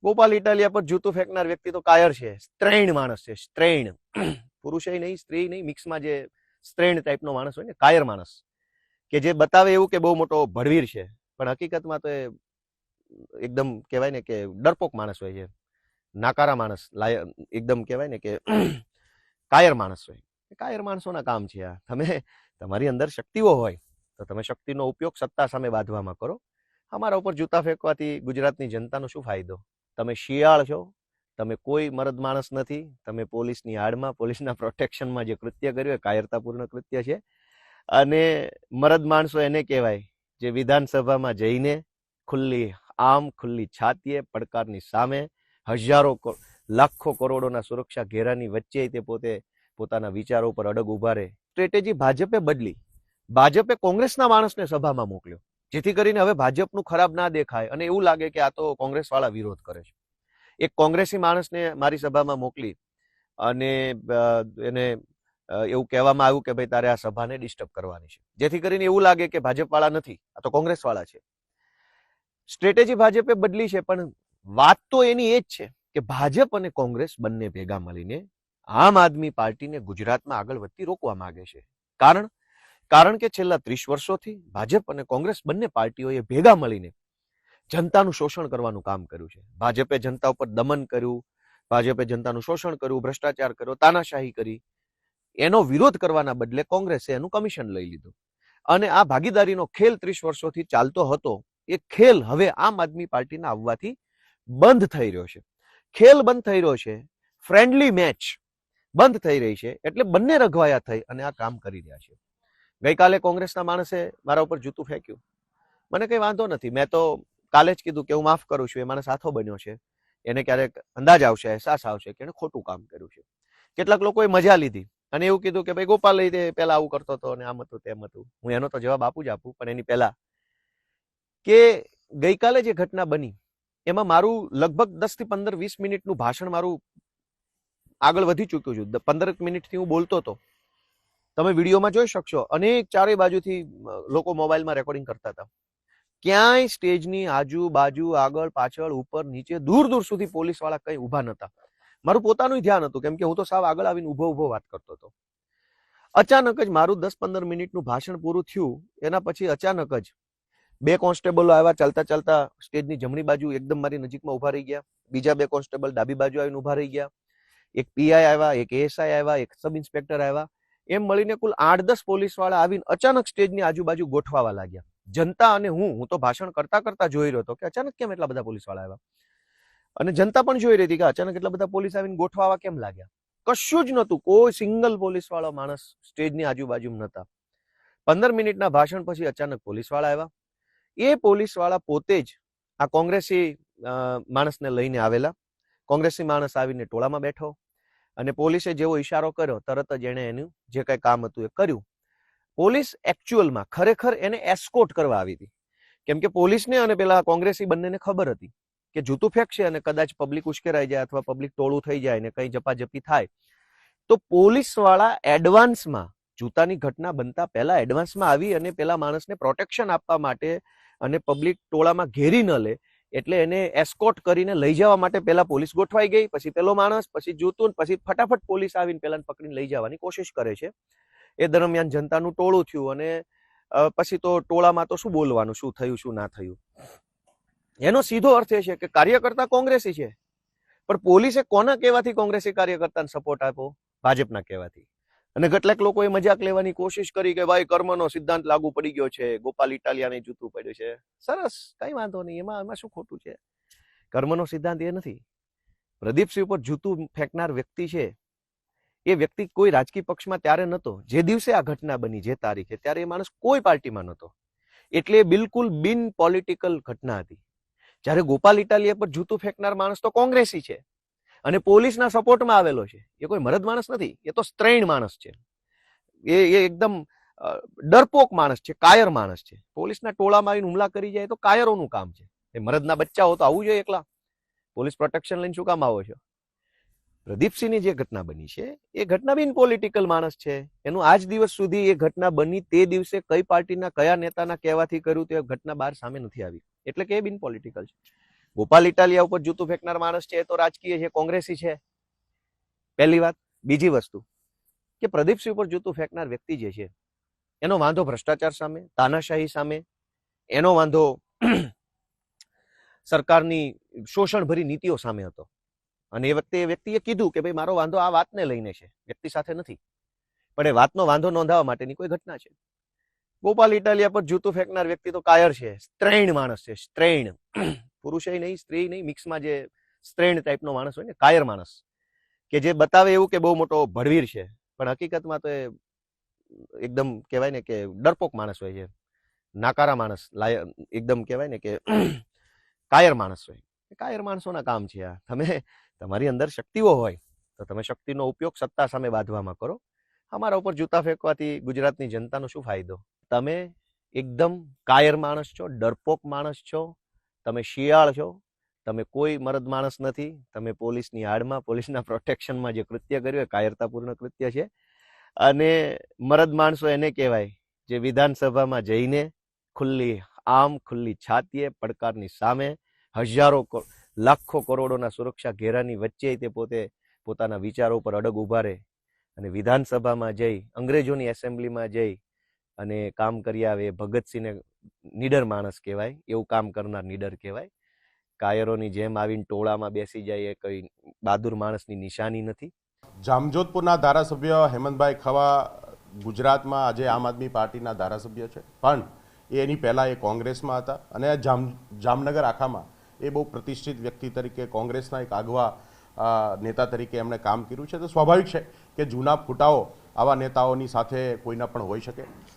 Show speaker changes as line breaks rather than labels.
ગોપાલ ઇટાલિયા પર જૂતું ફેંકનાર વ્યક્તિ તો કાયર છે, સ્ત્રૈણ માણસ છે, સ્ત્રૈણ, પુરુષ નહીં, સ્ત્રી નહીં, મિક્સમાં જે સ્ત્રૈણ ટાઈપનો માણસ હોય ને, કાયર માણસ, કે જે બતાવે એવું કે બહુ મોટો ભડવીર છે, પણ હકીકતમાં તો એ એકદમ કહેવાય ને કે ડરપોક માણસ હોય છે, નાકારા માણસ, એકદમ કહેવાય ને કે કાયર માણસ હોય. કાયર માણસોના કામ છે આ. તમે તમારી અંદર શક્તિઓ હોય તો તમે શક્તિનો ઉપયોગ સત્તા સામે બાંધવામાં કરો. અમારા ઉપર જૂતા ફેંકવાથી ગુજરાતની જનતાનો શું ફાયદો? તમે શિયાળ છો, તમે કોઈ મરદ માણસ નથી, તમે પોલીસની આડમાં, પોલીસના પ્રોટેક્શનમાં જે કૃત્ય કર્યું એ કાયરતાપૂર્ણ કૃત્ય છે. અને મરદ માણસો એને કહેવાય જે વિધાનસભામાં જઈને ખુલ્લી આમ, ખુલ્લી છાતીએ, પડકારની સામે, હજારો લાખો કરોડોના સુરક્ષા ઘેરાની વચ્ચે તે પોતે પોતાના વિચારો પર અડગ ઉભા રહે. સ્ટ્રેટેજી ભાજપે બદલી. ભાજપે કોંગ્રેસના માણસને સભામાં મોકલ્યો, જેથી કરીને હવે ભાજપનું ખરાબ ના દેખાય અને એવું લાગે કે આ તો કોંગ્રેસ વાળા વિરોધ કરે છે. એક કોંગ્રેસી માણસને મારી સભામાં મોકલી અને એને એવું કહેવામાં આવ્યું કે ભાઈ તારે આ સભાને ડિસ્ટર્બ કરવાની છે, જેથી કરીને એવું લાગે કે ભાજપ વાળા નથી, આ તો કોંગ્રેસ વાળા છે. સ્ટ્રેટેજી ભાજપે બદલી છે, પણ વાત તો એની એ જ છે કે ભાજપ અને કોંગ્રેસ બંને ભેગા મળીને આમ આદમી પાર્ટીને ગુજરાતમાં આગળ વધતી રોકવા માંગે છે. કારણ કે છેલ્લા 30 વર્ષોથી ભાજપ અને કોંગ્રેસ બંને પાર્ટીઓએ ભેગા મળીને જનતાનું શોષણ કરવાનું કામ કર્યું છે. ભાજપે જનતા ઉપર દમન કર્યું, ભાજપે જનતાનું શોષણ કર્યું, ભ્રષ્ટાચાર કર્યો, તાનાશાહી કરી. એનો વિરોધ કરવાના બદલે કોંગ્રેસે એનું કમિશન લઈ લીધું અને આ ભાગીદારીનો ખેલ 30 વર્ષોથી ચાલતો હતો, એ ખેલ હવે આમ આદમી પાર્ટીના આવવાથી બંધ થઈ રહ્યો છે. ખેલ બંધ થઈ રહ્યો છે, ફ્રેન્ડલી મેચ બંધ થઈ રહી છે, એટલે બંને રઘવાયા થઈ અને આ કામ કરી રહ્યા છે. ગઈકાલે કોંગ્રેસના માણસે મારા ઉપર જૂતું ફેંક્યું, મને કઈ વાંધો નથી, મેં તો કાલે જ કીધું કે હું માફ કરું છું. એ માણસ સાથો બન્યો છે, એને ક્યારેક અંદાજ આવશે, અહેસાસ આવશે કે એને ખોટું કામ કર્યું છે. કેટલાક લોકોએ મજા લીધી અને એવું કીધું કે ભાઈ ગોપાલ લઈ પેલા આવું કરતો હતો અને આમ હતું તેમ હતું. હું એનો તો જવાબ આપું જ આપું, પણ એની પહેલા કે ગઈકાલે જે ઘટના બની એમાં મારું લગભગ 10 થી 15-20 મિનિટનું ભાષણ મારું આગળ વધી ચૂક્યું છું. 15 મિનિટથી હું બોલતો હતો, તમે વિડીયોમાં જોઈ શકશો. અનેક ચારે બાજુથી લોકો મોબાઈલમાં રેકોર્ડિંગ કરતા હતા. ક્યાંય સ્ટેજની આજુબાજુ, આગળ પાછળ, ઉપર નીચે, દૂર દૂર સુધી પોલીસ વાળા કઈ ઉભા નતા. મારું પોતાનું ધ્યાન હતું, કેમ કે હું તો સાવ આગળ આવીને ઉભો વાત કરતો હતો. અચાનક જ મારું 10-15 મિનિટનું ભાષણ પૂરું થયું. એના પછી અચાનક જ 2 કોન્સ્ટેબલો આવ્યા, ચાલતા ચાલતા સ્ટેજની જમણી બાજુ એકદમ મારી નજીકમાં ઉભા રહી ગયા. બીજા 2 કોન્સ્ટેબલ ડાબી બાજુ આવીને ઉભા રહી ગયા. એક પીઆઈ આવ્યા, એક એએસઆઈ આવ્યા, એક સબ ઇન્સ્પેક્ટર આવ્યા. એમ મળીને કુલ 8-10 પોલીસ વાળા આવીને અચાનક સ્ટેજની આજુબાજુ ગોઠવાવા લાગ્યા. જનતા અને હું તો ભાષણ કરતા કરતા જોઈ રહ્યો હતો કે અચાનક કેમ એટલા બધા પોલીસ વાળા આવ્યા, અને જનતા પણ જોઈ રહી હતી કે અચાનક એટલા બધા પોલીસ આવીને ગોઠવાવા કેમ લાગ્યા. કશું જ નતું, કોઈ સિંગલ પોલીસ વાળો માણસ સ્ટેજની આજુબાજુ નતા. 15 મિનિટના ભાષણ પછી અચાનક પોલીસ વાળા આવ્યા. એ પોલીસ વાળા પોતે જ આ કોંગ્રેસી માણસને લઈને આવેલા. કોંગ્રેસી માણસ આવીને ટોળામાં બેઠો અને પોલીસે જેવો ઈશારો કર્યો તરત જ એને એનું જે કઈ કામ હતું એ કર્યું. પોલીસ એકચ્યુઅલમાં ખરેખર એને એસ્કોર્ટ કરવા આવી હતી, કેમ કે પોલીસને અને પેલા કોંગ્રેસી બંનેને ખબર હતી કે જૂતું ફેંકશે અને કદાચ પબ્લિક ઉશ્કેરાઈ જાય અથવા પબ્લિક ટોળું થઈ જાય ને કઈ ઝપાઝપી થાય તો પોલીસ વાળા એડવાન્સમાં, જૂતાની ઘટના બનતા પહેલા એડવાન્સમાં આવી અને પેલા માણસને પ્રોટેક્શન આપવા માટે અને પબ્લિક ટોળામાં ઘેરી ન લે એટલે એને એસ્કોર્ટ કરીને લઈ જવા માટે પહેલા પોલીસ ગોઠવાઈ ગઈ, પછી પેલો માણસ, પછી જૂતું, પછી ફટાફટ પોલીસ આવીને પેલાને પકડીને લઈ જવાની કોશિશ કરે છે. એ દરમિયાન જનતાનું ટોળું થયું અને પછી તો ટોળામાં તો શું બોલવાનું, શું થયું શું ના થયું. એનો સીધો અર્થ એ છે કે કાર્યકર્તા કોંગ્રેસી છે, પણ પોલીસે કોના કહેવાથી કોંગ્રેસી કાર્યકર્તાને સપોર્ટ આપ્યો? ભાજપના કહેવાથી. અને કેટલાક લોકોએ મજાક લેવાની કોશિશ કરી કે ભાઈ કર્મનો સિદ્ધાંત લાગુ પડી ગયો છે, ગોપાલ ઇટાલિયાને જૂતું પડ્યું છે. સરસ, કઈ વાંધો નહીં, એમાં શું ખોટું છે? કર્મનો સિદ્ધાંત એ નથી. પ્રદીપસિંહ ઉપર જૂતું ફેંકનાર વ્યક્તિ છે, એ વ્યક્તિ કોઈ રાજકીય પક્ષમાં ત્યારે નતો. જે દિવસે આ ઘટના બની, જે તારીખે, ત્યારે એ માણસ કોઈ પાર્ટીમાં નતો. એટલે બિલકુલ બિન પોલિટિકલ ઘટના હતી. જ્યારે ગોપાલ ઇટાલિયા પર જૂતું ફેંકનાર માણસ તો કોંગ્રેસી છે અને પોલીસના સપોર્ટમાં આવેલો છે. એ કોઈ મરદ માણસ નથી, એ તો સ્ત્રૈણ માણસ છે. એ એકદમ ડરપોક માણસ છે, કાયર માણસ છે. પોલીસના ટોળામાં આવીને હુમલા કરી જાય તો કાયરોનું કામ છે. એ મરદના બચ્ચાઓ તો આવવું જોઈએ એકલા. પોલીસ પ્રોટેક્શન લઈને શું કામ આવો છો? પ્રદીપસિંહની જે ઘટના બની છે એ ઘટના બિન પોલિટિકલ માણસ છે. એનું આજ દિવસ સુધી એ ઘટના બની તે દિવસે કઈ પાર્ટીના કયા નેતાના કહેવાથી કર્યું તે ઘટના બહાર સામે નથી આવી, એટલે કે એ બિન પોલિટિકલ છે. ગોપાલ ઇટાલિયા ઉપર જૂતું ફેંકનાર માણસ છે એ તો રાજકીય છે, કોંગ્રેસી છે, પહેલી વાત. બીજી વસ્તુ કે પ્રદીપસિંહ ઉપર જૂતું ફેંકનાર વ્યક્તિ જે છે એનો વાંધો ભ્રષ્ટાચાર સામે, તાનાશાહી સામે, એનો વાંધો સરકારની શોષણભરી નીતિઓ સામે હતો. અને એ વખતે એ વ્યક્તિએ કીધું કે ભાઈ મારો વાંધો આ વાતને લઈને છે, વ્યક્તિ સાથે નથી, પણ એ વાતનો વાંધો નોંધાવવા માટેની કોઈ ઘટના છે. ગોપાલ ઇટાલિયા પર જૂતું ફેંકનાર વ્યક્તિ તો કાયર છે, સ્ત્રૈણ માણસ છે, સ્ત્રૈણ. પુરુષય નહીં, સ્ત્રી નહીં, મિક્સમાં જે સ્ત્રૈણ ટાઈપનો માણસ હોય ને, કાયર માણસ, કે જે બતાવે એવું કે બહુ મોટો ભડવીર છે, પણ હકીકતમાં તો એ એકદમ કહેવાય ને કે ડરપોક માણસ હોય છે, નાકારા માણસ, એકદમ કહેવાય ને કે કાયર માણસ હોય. કાયર માણસોના કામ છે આ. તમે તમારી અંદર શક્તિઓ હોય તો તમે શક્તિનો ઉપયોગ સત્તા સામે બાંધવામાં કરો. અમારા ઉપર જૂતા ફેંકવાથી ગુજરાતની જનતાનો શું ફાયદો? તમે એકદમ કાયર માણસ છો, ડરપોક માણસ છો, તમે શિયાળ છો, તમે કોઈ મરદ માણસ નથી. તમે પોલીસની આડમાં, પોલીસના પ્રોટેક્શનમાં જે કૃત્ય કર્યું એ કાયરતાપૂર્ણ કૃત્ય છે. અને મરદ માણસો એને કહેવાય જે વિધાનસભામાં જઈને ખુલ્લી આમ, ખુલ્લી છાતીએ, પડકારની સામે, હજારો લાખો કરોડોના સુરક્ષા ઘેરાની વચ્ચે તે પોતે પોતાના વિચારો પર અડગ ઉભા રહે અને વિધાનસભામાં જઈ, અંગ્રેજોની એસેમ્બલીમાં જઈ અને કામ કરી આવે. ભગતસિંહને નીડર માણસ કહેવાય, એવું કામ કરનાર નીડર કહેવાય. કાયરોની જેમ આવીને ટોળામાં બેસી જાય એ કઈ બહાદુર માણસની નિશાની નથી.
જામજોધપુરના ધારાસભ્ય હેમંતભાઈ ખવા ગુજરાતમાં આજે આમ આદમી પાર્ટીના ધારાસભ્ય છે, પણ એની પહેલાં એ કોંગ્રેસમાં હતા અને જામનગર આખામાં એ બહુ પ્રતિષ્ઠિત વ્યક્તિ તરીકે, કોંગ્રેસના એક આગવા નેતા તરીકે એમણે કામ કર્યું છે. તો સ્વાભાવિક છે કે જૂના ફૂટાઓ આવા નેતાઓની સાથે કોઈના પણ હોઈ શકે.